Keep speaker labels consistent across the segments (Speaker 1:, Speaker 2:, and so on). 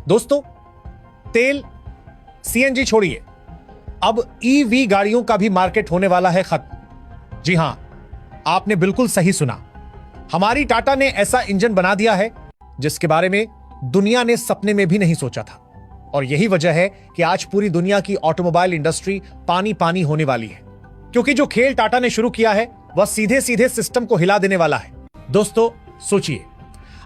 Speaker 1: दोस्तों, तेल सीएनजी छोड़िए, अब ईवी गाड़ियों का भी मार्केट होने वाला है खत्म। जी हां, आपने बिल्कुल सही सुना। हमारी टाटा ने ऐसा इंजन बना दिया है जिसके बारे में दुनिया ने सपने में भी नहीं सोचा था। और यही वजह है कि आज पूरी दुनिया की ऑटोमोबाइल इंडस्ट्री पानी पानी होने वाली है, क्योंकि जो खेल टाटा ने शुरू किया है वह सीधे सीधे सिस्टम को हिला देने वाला है। दोस्तों सोचिए,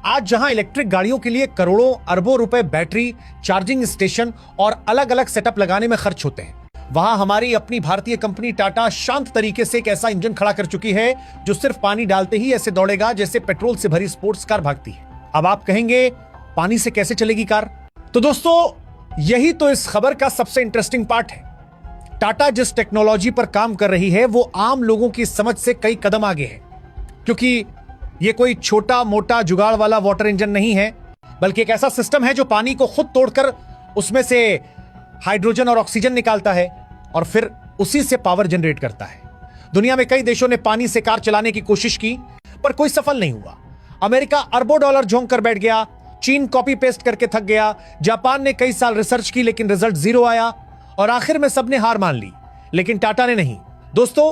Speaker 1: आज जहां इलेक्ट्रिक गाड़ियों के लिए करोड़ों अरबों रुपए बैटरी, चार्जिंग स्टेशन और अलग अलग सेटअप लगाने में खर्च होते हैं, वहां हमारी अपनी भारतीय कंपनी टाटा शांत तरीके से एक ऐसा इंजन खड़ा कर चुकी है जो सिर्फ पानी डालते ही ऐसे दौड़ेगा जैसे पेट्रोल से भरी स्पोर्ट्स कार भागती है। अब आप कहेंगे, पानी से कैसे चलेगी कार? तो दोस्तों, यही तो इस खबर का सबसे इंटरेस्टिंग पार्ट है। टाटा जिस टेक्नोलॉजी पर काम कर रही है वो आम लोगों की समझ से कई कदम आगे है, क्योंकि यह कोई छोटा मोटा जुगाड़ वाला वाटर इंजन नहीं है, बल्कि एक ऐसा सिस्टम है जो पानी को खुद तोड़कर उसमें से हाइड्रोजन और ऑक्सीजन निकालता है और फिर उसी से पावर जनरेट करता है। दुनिया में कई देशों ने पानी से कार चलाने की कोशिश की, पर कोई सफल नहीं हुआ। अमेरिका अरबों डॉलर झोंक कर बैठ गया, चीन कॉपी पेस्ट करके थक गया, जापान ने कई साल रिसर्च की लेकिन रिजल्ट जीरो आया, और आखिर में सबने हार मान ली, लेकिन टाटा ने नहीं। दोस्तों,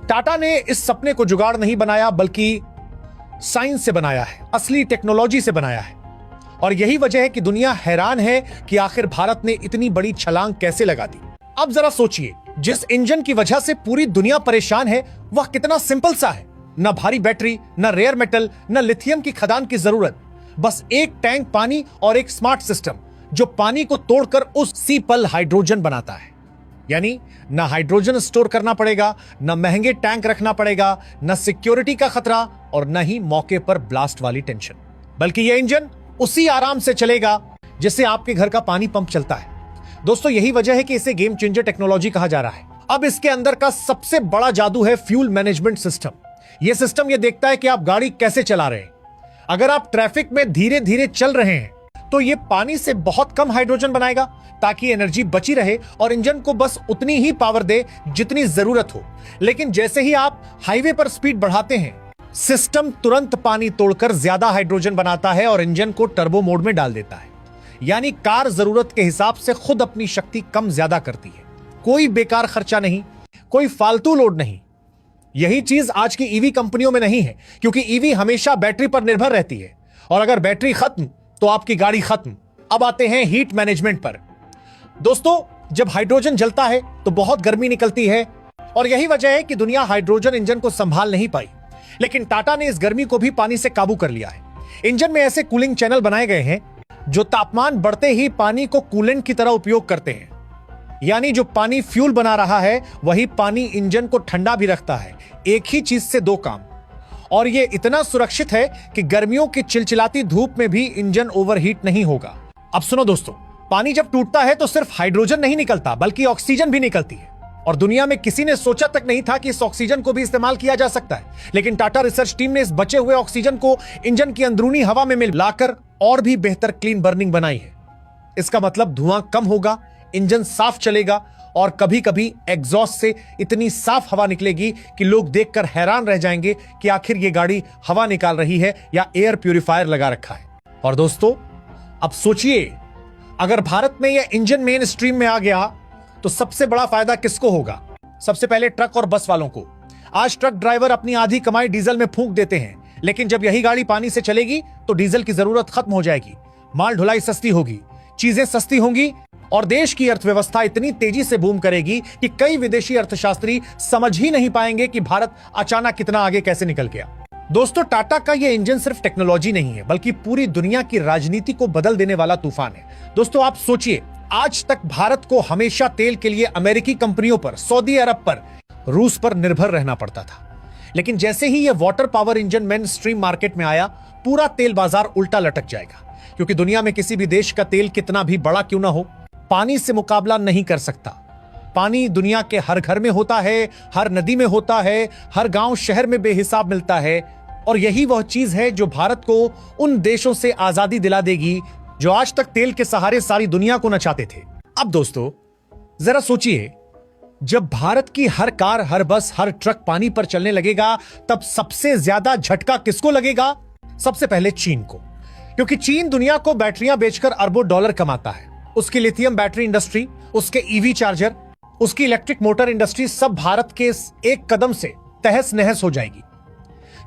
Speaker 1: टाटा ने इस सपने को जुगाड़ नहीं बनाया बल्कि साइंस से बनाया है, असली टेक्नोलॉजी से बनाया है। और यही वजह है कि दुनिया हैरान है कि आखिर भारत ने इतनी बड़ी छलांग कैसे लगा दी। अब जरा सोचिए, जिस इंजन की वजह से पूरी दुनिया परेशान है वह कितना सिंपल सा है। न भारी बैटरी, न रेयर मेटल, न लिथियम की खदान की जरूरत, बस एक टैंक पानी और एक स्मार्ट सिस्टम जो पानी को तोड़कर उसी पल हाइड्रोजन बनाता है। यानी न हाइड्रोजन स्टोर करना पड़ेगा, न महंगे टैंक रखना पड़ेगा, न सिक्योरिटी का खतरा और न ही मौके पर ब्लास्ट वाली टेंशन, बल्कि यह इंजन उसी आराम से चलेगा जिससे आपके घर का पानी पंप चलता है। दोस्तों, यही वजह है कि इसे गेम चेंजर टेक्नोलॉजी कहा जा रहा है। अब इसके अंदर का सबसे बड़ा जादू है फ्यूल मैनेजमेंट सिस्टम। यह सिस्टम यह देखता है कि आप गाड़ी कैसे चला रहे हैं। अगर आप ट्रैफिक में धीरे धीरे चल रहे हैं तो यह पानी से बहुत कम हाइड्रोजन बनाएगा ताकि एनर्जी बची रहे और इंजन को बस उतनी ही पावर दे जितनी जरूरत हो। लेकिन जैसे ही आप हाईवे पर स्पीड बढ़ाते हैं, सिस्टम तुरंत पानी तोड़कर ज्यादा हाइड्रोजन बनाता है और इंजन को टर्बो मोड में डाल देता है। यानी कार जरूरत के हिसाब से खुद अपनी शक्ति कम ज्यादा करती है। कोई बेकार खर्चा नहीं, कोई फालतू लोड नहीं। यही चीज आज की ईवी कंपनियों में नहीं है, क्योंकि ईवी हमेशा बैटरी पर निर्भर रहती है, और अगर बैटरी खत्म तो आपकी गाड़ी खत्म। अब आते हैं हीट मैनेजमेंट पर। दोस्तों, जब हाइड्रोजन जलता है तो बहुत गर्मी निकलती है, और यही वजह है कि दुनिया हाइड्रोजन इंजन को संभाल नहीं पाई। लेकिन टाटा ने इस गर्मी को भी पानी से काबू कर लिया है। इंजन में ऐसे कूलिंग चैनल बनाए गए हैं जो तापमान बढ़ते ही पानी को कूलेंट की तरह उपयोग करते हैं। यानी जो पानी फ्यूल बना रहा है वही पानी इंजन को ठंडा भी रखता है। एक ही चीज से दो काम। और यह इतना सुरक्षित है कि गर्मियों की चिलचिलाती धूप में भी इंजन ओवरहीट नहीं होगा। अब सुनो दोस्तों, पानी जब टूटता है तो सिर्फ हाइड्रोजन नहीं निकलता बल्कि ऑक्सीजन भी निकलती है। और दुनिया में किसी ने सोचा तक नहीं था कि इस ऑक्सीजन को भी इस्तेमाल किया जा सकता है। लेकिन टाटा रिसर्च टीम ने इस बचे हुए ऑक्सीजन को इंजन की अंदरूनी हवा में मिलाकर और भी बेहतर क्लीन बर्निंग बनाई है। इसका मतलब धुआं कम होगा, इंजन साफ चलेगा और कभी कभी एग्जॉस्ट से इतनी साफ हवा निकलेगी कि लोग देखकर हैरान रह जाएंगे कि आखिर ये गाड़ी हवा निकाल रही है या एयर प्यूरिफायर लगा रखा है। और दोस्तों, अब सोचिए, अगर भारत में यह इंजन मेन स्ट्रीम में आ गया तो सबसे बड़ा फायदा किसको होगा? सबसे पहले ट्रक और बस वालों को। आज ट्रक ड्राइवर अपनी आधी कमाई डीजल में फूंक देते हैं, लेकिन जब यही गाड़ी पानी से चलेगी तो डीजल की जरूरत खत्म हो जाएगी, माल ढुलाई सस्ती होगी, चीजें सस्ती होंगी और देश की अर्थव्यवस्था इतनी तेजी से बूम करेगी कि कई विदेशी अर्थशास्त्री समझ ही नहीं पाएंगे कि भारत अचानक कितना आगे कैसे निकल गया। दोस्तों, टाटा का यह इंजन सिर्फ टेक्नोलॉजी नहीं है बल्कि पूरी दुनिया की राजनीति को बदल देने वाला तूफान है। दोस्तों, आप सोचिए, आज तक भारत को हमेशा तेल के लिए अमेरिकी कंपनियों पर, सऊदी अरब पर, रूस पर निर्भर रहना पड़ता था। लेकिन जैसे ही यह water power engine main stream market में आया, पूरा तेल बाजार उल्टा लटक जाएगा, क्योंकि दुनिया में किसी भी देश का तेल कितना भी बड़ा क्यों ना हो, पानी से मुकाबला नहीं कर सकता। पानी दुनिया के हर घर में होता है, हर नदी में होता है, हर गांव शहर में बेहिसाब मिलता है। और यही वह चीज है जो भारत को उन देशों से आजादी दिला देगी जो आज तक तेल के सहारे सारी दुनिया को नचाते थे। अब दोस्तों, जरा सोचिए, जब भारत की हर कार, हर बस, हर ट्रक पानी पर चलने लगेगा, तब सबसे ज्यादा झटका किसको लगेगा? सबसे पहले चीन को। क्योंकि चीन दुनिया को बैटरियां बेचकर अरबों डॉलर कमाता है। उसकी लिथियम बैटरी इंडस्ट्री, उसके ईवी चार्जर, उसकी इलेक्ट्रिक मोटर इंडस्ट्री सब भारत के इस एक कदम से तहस नहस हो जाएगी।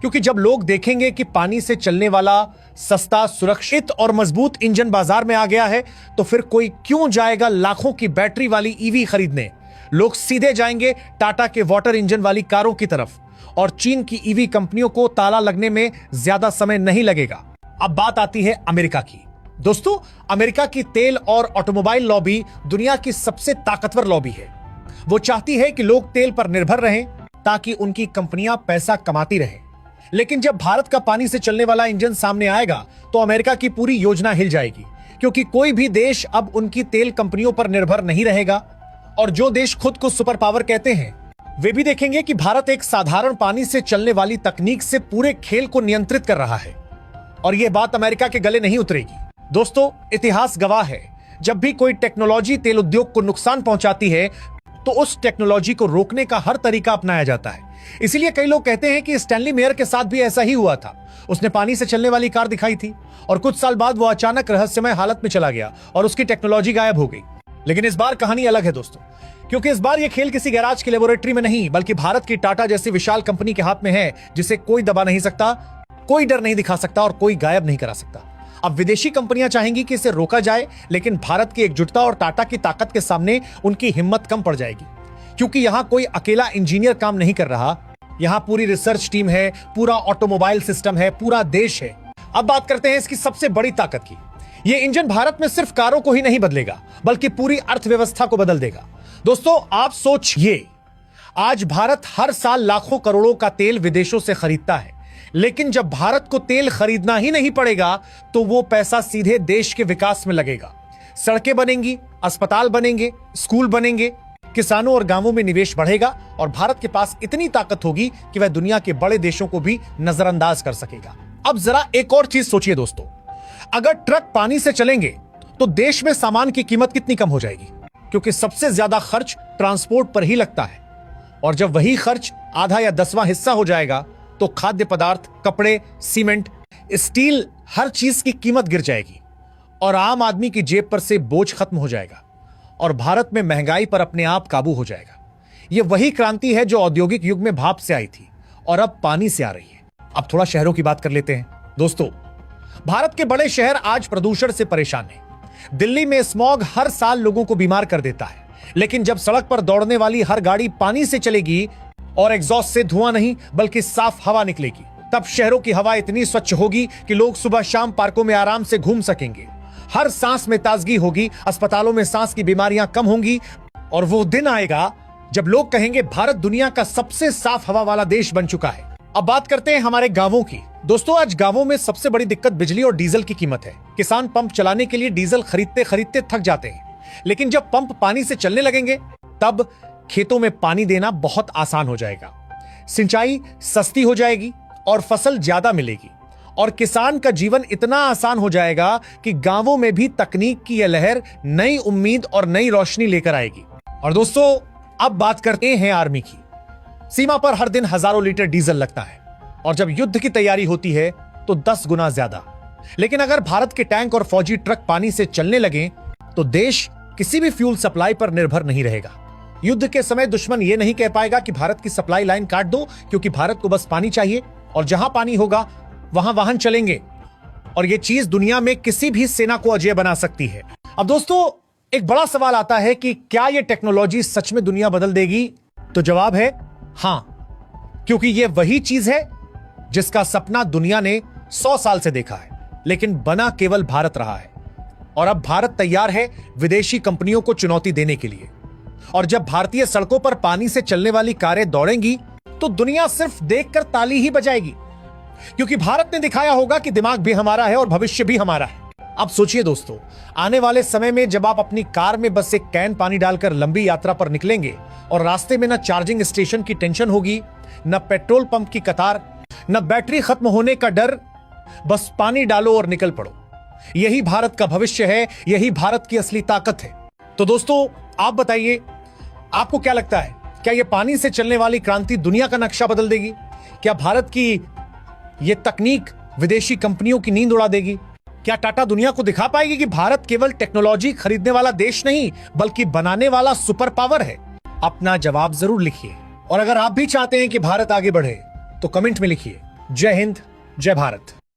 Speaker 1: क्योंकि जब लोग देखेंगे कि पानी से चलने वाला सस्ता, सुरक्षित और मजबूत इंजन बाजार में आ गया है, तो फिर कोई क्यों जाएगा लाखों की बैटरी वाली ईवी खरीदने। लोग सीधे जाएंगे टाटा के वाटर इंजन वाली कारों की तरफ, और चीन की ईवी कंपनियों को ताला लगने में ज्यादा समय नहीं लगेगा। अब बात आती है अमेरिका की। दोस्तों, अमेरिका की तेल और ऑटोमोबाइल लॉबी दुनिया की सबसे ताकतवर लॉबी है। वो चाहती है कि लोग तेल पर निर्भर रहें ताकि उनकी कंपनियां पैसा कमाती रहें। लेकिन जब भारत का पानी से चलने वाला इंजन सामने आएगा तो अमेरिका की पूरी योजना हिल जाएगी, क्योंकि कोई भी देश अब उनकी तेल कंपनियों पर निर्भर नहीं रहेगा। और जो देश खुद को सुपर पावर कहते हैं, वे भी देखेंगे कि भारत एक साधारण पानी से चलने वाली तकनीक से पूरे खेल को नियंत्रित कर रहा है, और यह बात अमेरिका के गले नहीं उतरेगी। दोस्तों, इतिहास गवाह है, जब भी कोई टेक्नोलॉजी तेल उद्योग को नुकसान पहुंचाती है तो उस टेक्नोलॉजी को रोकने का हर तरीका अपनाया जाता है। इसीलिए कई लोग कहते हैं कि स्टैनली मेयर के साथ भी ऐसा ही हुआ था। उसने पानी से चलने वाली कार दिखाई थी और कुछ साल बाद वो अचानक रहस्यमय हालत में चला गया और उसकी टेक्नोलॉजी गायब हो गई। लेकिन इस बार कहानी अलग है दोस्तों, क्योंकि इस बार यह खेल किसी गैराज की लेबोरेटरी में नहीं, बल्कि भारत की टाटा जैसी विशाल कंपनी के हाथ में है, जिसे कोई दबा नहीं सकता, कोई डर नहीं दिखा सकता और कोई गायब नहीं करा सकता। अब विदेशी कंपनियां चाहेंगी कि इसे रोका जाए, लेकिन भारत की एकजुटता और टाटा की ताकत के सामने उनकी हिम्मत कम पड़ जाएगी। क्योंकि यहां कोई अकेला इंजीनियर काम नहीं कर रहा, यहां पूरी रिसर्च टीम है, पूरा ऑटोमोबाइल सिस्टम है, पूरा देश है। अब बात करते हैं इसकी सबसे बड़ी ताकत की। यह इंजन भारत में सिर्फ कारों को ही नहीं बदलेगा, बल्कि पूरी अर्थव्यवस्था को बदल देगा। दोस्तों, आप सोचिए, आज भारत हर साल लाखों करोड़ों का तेल विदेशों से खरीदता है, लेकिन जब भारत को तेल खरीदना ही नहीं पड़ेगा तो वो पैसा सीधे देश के विकास में लगेगा। सड़कें बनेंगी, अस्पताल बनेंगे, स्कूल बनेंगे, किसानों और गांवों में निवेश बढ़ेगा और भारत के पास इतनी ताकत होगी कि वह दुनिया के बड़े देशों को भी नजरअंदाज कर सकेगा। अब जरा एक और चीज सोचिए दोस्तों, अगर ट्रक पानी से चलेंगे तो देश में सामान की कीमत कितनी कम हो जाएगी, क्योंकि सबसे ज्यादा खर्च ट्रांसपोर्ट पर ही लगता है। और जब वही खर्च आधा या 10वां हिस्सा हो जाएगा तो खाद्य पदार्थ, कपड़े, सीमेंट, स्टील, हर चीज की कीमत गिर जाएगी और आम आदमी की जेब पर से बोझ खत्म हो जाएगा और भारत में महंगाई पर अपने आप काबू हो जाएगा। यह वही क्रांति है जो औद्योगिक युग में भाप से आई थी और अब पानी से आ रही है। अब थोड़ा शहरों की बात कर लेते हैं। दोस्तों, भारत के बड़े शहर आज प्रदूषण से परेशान हैं। दिल्ली में स्मॉग हर साल लोगों को बीमार कर देता है, लेकिन जब सड़क पर दौड़ने वाली हर गाड़ी पानी से चलेगी और एग्जॉस्ट से धुआं नहीं बल्कि साफ हवा निकलेगी, तब शहरों की हवा इतनी स्वच्छ होगी कि लोग सुबह शाम पार्कों में आराम से घूम सकेंगे। हर सांस में ताजगी होगी, अस्पतालों में सांस की बीमारियां कम होंगी और वो दिन आएगा जब लोग कहेंगे भारत दुनिया का सबसे साफ हवा वाला देश बन चुका है। अब बात करते हैं हमारे गांवों की। दोस्तों, आज गांवों में सबसे बड़ी दिक्कत बिजली और डीजल की कीमत है। किसान पंप चलाने के लिए डीजल खरीदते खरीदते थक जाते हैं, लेकिन जब पंप पानी से चलने लगेंगे तब खेतों में पानी देना बहुत आसान हो जाएगा, सिंचाई सस्ती हो जाएगी और फसल ज्यादा मिलेगी और किसान का जीवन इतना आसान हो जाएगा कि गांवों में भी तकनीक की यह लहर नई उम्मीद और नई रोशनी लेकर आएगी। और दोस्तों, अब बात करते हैं आर्मी की। सीमा पर हर दिन हजारों लीटर डीजल लगता है और जब युद्ध की तैयारी होती है तो 10 गुना ज्यादा। लेकिन अगर भारत के टैंक और फौजी ट्रक पानी से चलने लगे तो देश किसी भी फ्यूल सप्लाई पर निर्भर नहीं रहेगा। युद्ध के समय दुश्मन यह नहीं कह पाएगा कि भारत की सप्लाई लाइन काट दो, क्योंकि भारत को बस पानी चाहिए और जहां पानी होगा वहां वाहन चलेंगे और यह चीज दुनिया में किसी भी सेना को अजेय बना सकती है। अब दोस्तों, एक बड़ा सवाल आता है कि क्या यह टेक्नोलॉजी सच में दुनिया बदल देगी? तो जवाब है हां, क्योंकि यह वही चीज है जिसका सपना दुनिया ने 100 साल से देखा है, लेकिन बना केवल भारत रहा है। और अब भारत तैयार है विदेशी कंपनियों को चुनौती देने के लिए। और जब भारतीय सड़कों पर पानी से चलने वाली कारें दौड़ेंगी तो दुनिया सिर्फ देखकर ताली ही बजाएगी, क्योंकि भारत ने दिखाया होगा कि दिमाग भी हमारा है और भविष्य भी हमारा है। अब सोचिए दोस्तों, आने वाले समय में जब आप अपनी कार में बस एक कैन पानी डालकर लंबी यात्रा पर निकलेंगे और रास्ते में न चार्जिंग स्टेशन की टेंशन होगी, न पेट्रोल पंप की कतार, न बैटरी खत्म होने का डर, बस पानी डालो और निकल पड़ो। यही भारत का भविष्य है, यही भारत की असली ताकत है। तो दोस्तों, आप बताइए, आपको क्या लगता है, क्या यह पानी से चलने वाली क्रांति दुनिया का नक्शा बदल देगी? क्या भारत की यह तकनीक विदेशी कंपनियों की नींद उड़ा देगी? क्या टाटा दुनिया को दिखा पाएगी कि भारत केवल टेक्नोलॉजी खरीदने वाला देश नहीं बल्कि बनाने वाला सुपर पावर है? अपना जवाब जरूर लिखिए और अगर आप भी चाहते हैं कि भारत आगे बढ़े तो कमेंट में लिखिए जय हिंद, जय भारत।